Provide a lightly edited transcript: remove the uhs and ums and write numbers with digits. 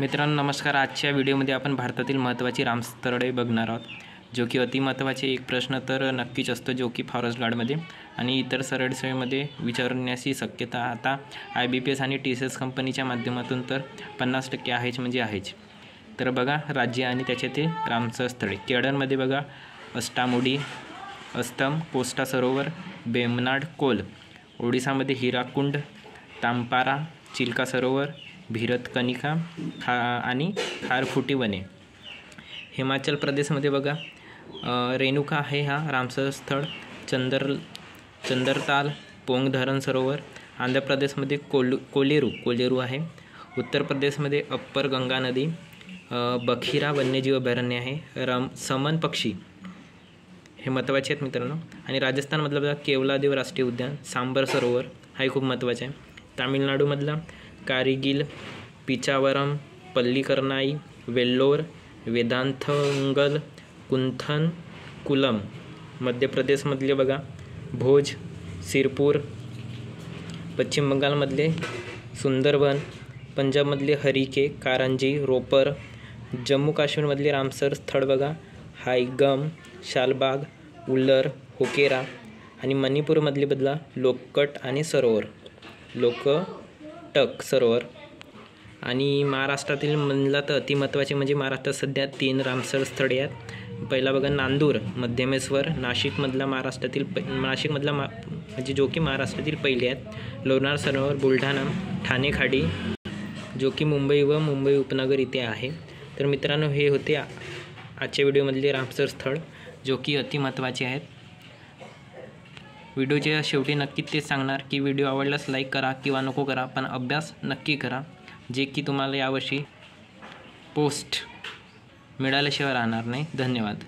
मित्रांनो नमस्कार। आजच्या व्हिडिओमध्ये आपण भारतातील महत्त्वाची रामस्थळे बघणार आहोत, जो की अति महत्त्वाचे एक प्रश्न तर नक्कीच असतो, जो की फॉरेस्ट गार्डमध्ये आणि इतर सरळ सेवेमध्ये विचारण्याची शक्यता आता IBPS आणि TCS कंपनीच्या माध्यमातून तर 50% आहेच म्हणजे आहेच। तर बघा राज्य आणि त्याच्यातील रामसर स्थळे। केरळमध्ये बघा अष्टामुडी अस्तम कोस्टा सरोवर बेमनाड कोल। ओडिसामध्ये हिराकुंड तांपारा चिल्का सरोवर भीरतकनिका आणि खारफुटी वने। हिमाचल प्रदेशमध्ये बघा रेणुका आहे हा रामसर स्थळ। चंदरताल पोंग धरण सरोवर। आंध्र प्रदेशमध्ये कोलेरू आहे। उत्तर प्रदेशमध्ये अप्पर गंगा नदी। बखिरा वन्यजीव अभयारण्य आहे। समन पक्षी हे महत्त्वाचे आहेत मित्रांनो। आणि राजस्थानमधलं बघा केवलादेव राष्ट्रीय उद्यान सांबर सरोवर हा खूप महत्त्वाचा आहे। तामिळनाडूमधला कारगिल पिचावरम पल्लीकरनाई वेल्लोर वेदांथंगल कुंथन कुलम। मध्य प्रदेशमधले बघा भोज सिरपूर। पश्चिम बंगालमधले सुंदरवन। पंजाबमधले हरिके कारंजी रोपर। जम्मू काश्मीरमधले रामसर स्थळ बघा हायगम शालबाग उल्लर होकेरा। आणि मणिपूरमधले बदला लोकट आणि सरोवर लोकटक सरोवर। आणि महाराष्ट्रातील म्हणलं तर अति महत्त्वाचे म्हणजे महाराष्ट्रात सध्या 3 रामसर स्थळे आहेत। पहिला बघा नांदूर मध्यमेश्वर नाशिकमधला म्हणजे जो की महाराष्ट्रातील पहिले आहेत। लोणार सरोवर बुलढाणा ठाणे खाडी जो की मुंबई व मुंबई उपनगर इथे आहे। तर मित्रांनो हे होते आजच्या व्हिडिओमधले रामसर स्थळ, जो की अति महत्त्वाचे आहेत। व्हिडिओच्या शेवटी नक्कीच तेच सांगणार की व्हिडिओ आवडल्यास लाईक करा किंवा नको करा, पण अभ्यास नक्की करा, जे की तुम्हाला यावर्षी पोस्ट मिळाल्याशिवाय राहणार नाही। धन्यवाद।